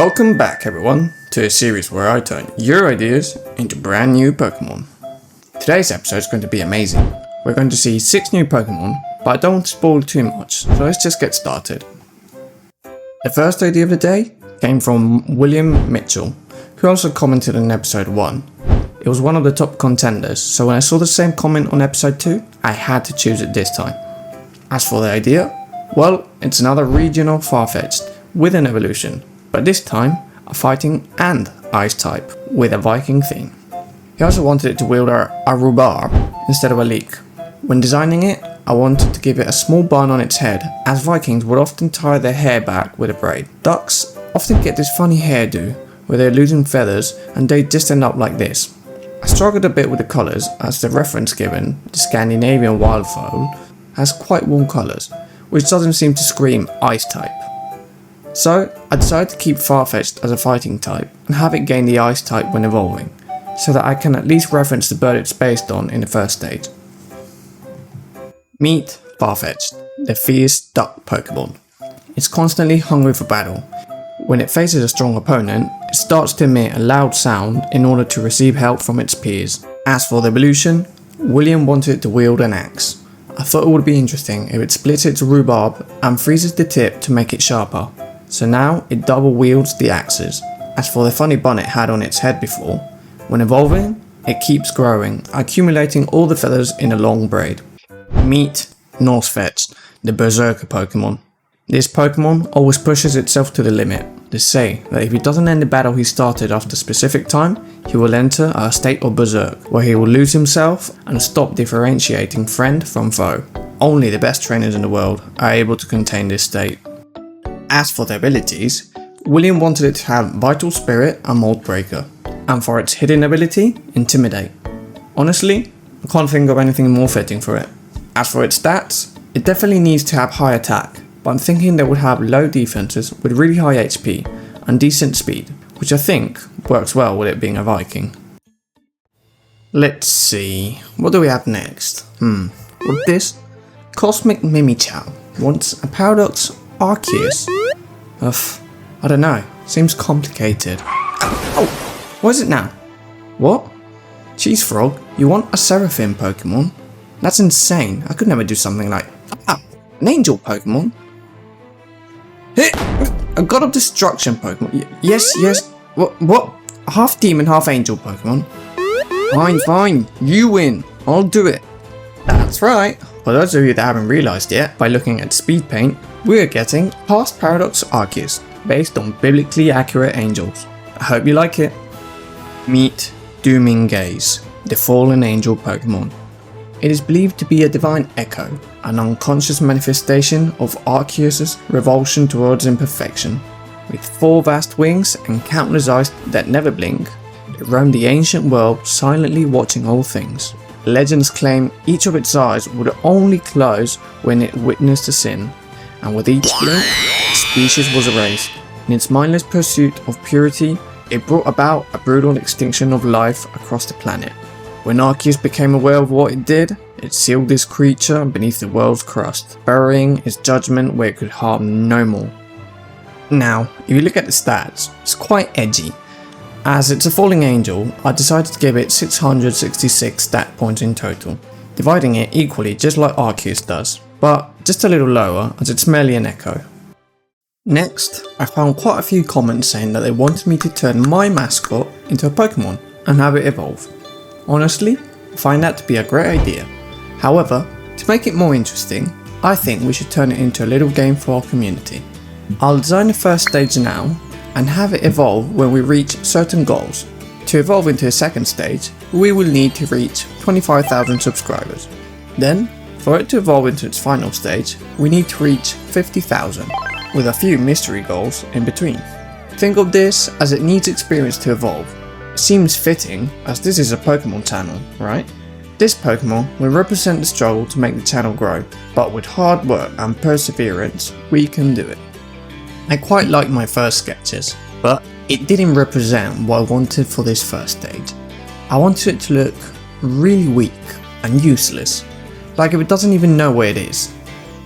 Welcome back everyone to a series where I turn your ideas into brand new Pokemon. Today's episode is going to be amazing. We're going to see 6 new Pokemon, but I don't want to spoil too much, so let's just get started. The first idea of the day came from William Mitchell, who also commented on episode 1. It was one of the top contenders, so when I saw the same comment on episode 2, I had to choose it this time. As for the idea, well, it's another regional Farfetch'd with an evolution, but this time a fighting and ice type with a Viking theme. He also wanted it to wield a rhubarb instead of a leek. When designing it, I wanted to give it a small bun on its head, as Vikings would often tie their hair back with a braid. Ducks often get this funny hairdo where they're losing feathers and they just end up like this. I struggled a bit with the colours, as the reference given, the Scandinavian wildfowl, has quite warm colours, which doesn't seem to scream ice type. So I decided to keep Farfetch'd as a fighting type and have it gain the ice type when evolving, so that I can at least reference the bird it's based on in the first stage. Meet Farfetch'd, the fierce duck Pokemon. It's constantly hungry for battle. When it faces a strong opponent, it starts to emit a loud sound in order to receive help from its peers. As for the evolution, William wanted it to wield an axe. I thought it would be interesting if it splits its rhubarb and freezes the tip to make it sharper, so now it double wields the axes. As for the funny bun it had on its head before, when evolving, it keeps growing, accumulating all the feathers in a long braid. Meet Norse, the berserker Pokemon. This Pokemon always pushes itself to the limit. They say that if he doesn't end the battle he started after a specific time, he will enter a state of berserk, where he will lose himself and stop differentiating friend from foe. Only the best trainers in the world are able to contain this state. As for the abilities, William wanted it to have Vital Spirit and Mold Breaker, and for its hidden ability, Intimidate. Honestly, I can't think of anything more fitting for it. As for its stats, it definitely needs to have high attack, but I'm thinking they would have low defenses with really high HP and decent speed, which I think works well with it being a Viking. Let's see, what do we have next? With this, Cosmic Mimichow wants a Paradox Arceus. I don't know, seems complicated. Oh, what is it now? What? Cheese Frog, you want a Seraphim Pokemon? That's insane, I could never do something like... an Angel Pokemon? A God of Destruction Pokemon. Yes. What? Half Demon, half Angel Pokemon. Fine. You win. I'll do it. That's right. For those of you that haven't realised yet, by looking at speedpaint, we're getting Past Paradox Arceus, based on biblically accurate angels. I hope you like it. Meet Dooming Gaze, the fallen angel Pokemon. It is believed to be a divine echo, an unconscious manifestation of Arceus' revulsion towards imperfection. With 4 vast wings and countless eyes that never blink, it roamed the ancient world silently watching all things. Legends claim each of its eyes would only close when it witnessed a sin, and with each blink, the species was erased. In its mindless pursuit of purity, it brought about a brutal extinction of life across the planet. When Arceus became aware of what it did, it sealed this creature beneath the world's crust, burying its judgment where it could harm no more. Now, if you look at the stats, it's quite edgy. As it's a falling angel, I decided to give it 666 stat points in total, dividing it equally just like Arceus does, but just a little lower as it's merely an echo. Next, I found quite a few comments saying that they wanted me to turn my mascot into a Pokemon and have it evolve. Honestly, I find that to be a great idea. However, to make it more interesting, I think we should turn it into a little game for our community. I'll design the first stage now, and have it evolve when we reach certain goals. To evolve into a second stage, we will need to reach 25,000 subscribers. Then, for it to evolve into its final stage, we need to reach 50,000, with a few mystery goals in between. Think of this as it needs experience to evolve. Seems fitting, as this is a Pokemon channel, right? This Pokemon will represent the struggle to make the channel grow, but with hard work and perseverance, we can do it. I quite liked my first sketches, but it didn't represent what I wanted for this first stage. I wanted it to look really weak and useless, like if it doesn't even know where it is.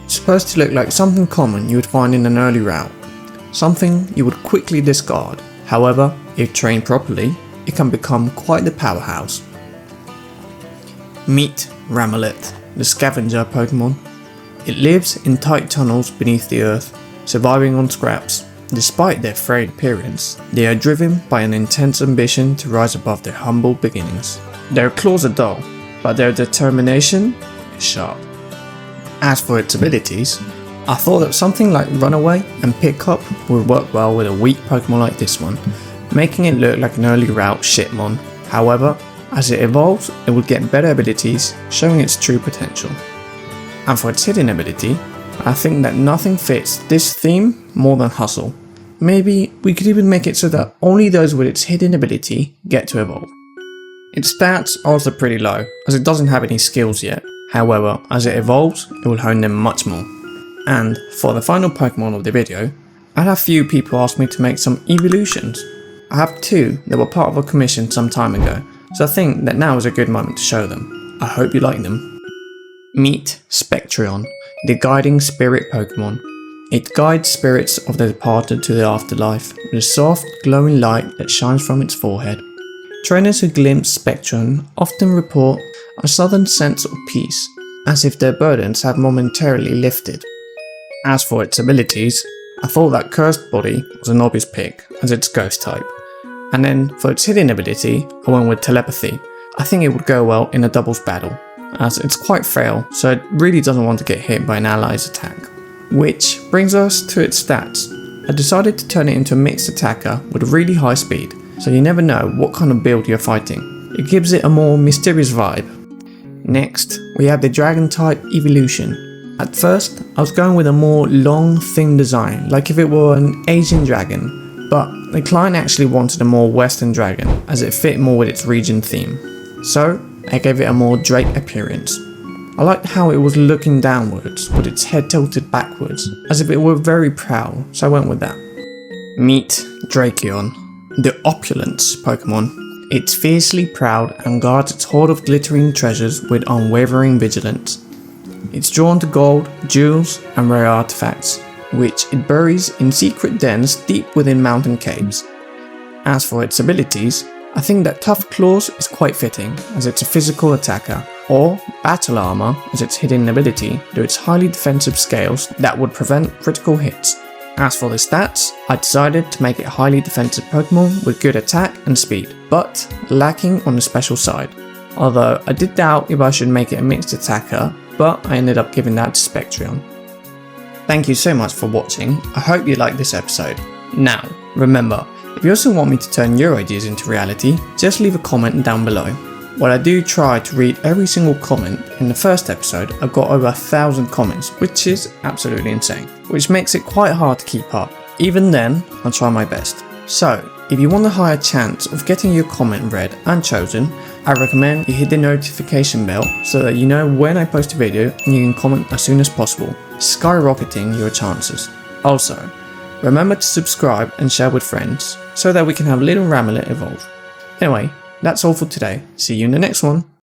It's supposed to look like something common you would find in an early route. something you would quickly discard. However, if trained properly, it can become quite the powerhouse. Meet Ramlet, the scavenger Pokemon. It lives in tight tunnels beneath the earth, surviving on scraps. Despite their frail appearance, they are driven by an intense ambition to rise above their humble beginnings. Their claws are dull, but their determination is sharp. As for its abilities, I thought that something like Runaway and Pickup would work well with a weak Pokemon like this one, making it look like an early route Shitmon. However, as it evolves, it will get better abilities, showing its true potential. And for its hidden ability, I think that nothing fits this theme more than Hustle. Maybe we could even make it so that only those with its hidden ability get to evolve. Its stats are also pretty low, as it doesn't have any skills yet. However, as it evolves, it will hone them much more. And for the final Pokemon of the video, I had a few people ask me to make some evolutions. I have two that were part of a commission some time ago, so I think that now is a good moment to show them. I hope you like them. Meet Spectrion, the guiding spirit Pokemon. It guides spirits of the departed to the afterlife with a soft, glowing light that shines from its forehead. Trainers who glimpse Spectrion often report a sudden sense of peace, as if their burdens have momentarily lifted. As for its abilities, I thought that Cursed Body was an obvious pick, as it's Ghost type. And then for its hidden ability, I went with Telepathy. I think it would go well in a doubles battle, as it's quite frail, so it really doesn't want to get hit by an ally's attack. Which brings us to its stats. I decided to turn it into a mixed attacker with really high speed, so you never know what kind of build you're fighting. It gives it a more mysterious vibe. Next, we have the Dragon type evolution. At first, I was going with a more long, thin design, like if it were an Asian dragon, but the client actually wanted a more Western dragon, as it fit more with its region theme. So, I gave it a more Drake appearance. I liked how it was looking downwards, with its head tilted backwards, as if it were very proud, so I went with that. Meet Drakeon, the Opulence Pokemon. It's fiercely proud and guards its hoard of glittering treasures with unwavering vigilance. It's drawn to gold, jewels, and rare artifacts, which it buries in secret dens deep within mountain caves. As for its abilities, I think that Tough Claws is quite fitting, as it's a physical attacker, or Battle Armor as its hidden ability due to its highly defensive scales that would prevent critical hits. As for the stats, I decided to make it a highly defensive Pokemon with good attack and speed, but lacking on the special side. Although I did doubt if I should make it a mixed attacker, but I ended up giving that to Spectrion. Thank you so much for watching, I hope you liked this episode. Now, remember, if you also want me to turn your ideas into reality, just leave a comment down below. While I do try to read every single comment, in the first episode I got over 1,000 comments, which is absolutely insane, which makes it quite hard to keep up. Even then, I'll try my best. So, if you want a higher chance of getting your comment read and chosen, I recommend you hit the notification bell so that you know when I post a video and you can comment as soon as possible, skyrocketing your chances. Also, remember to subscribe and share with friends so that we can have little Ramlet evolve. Anyway, that's all for today. See you in the next one.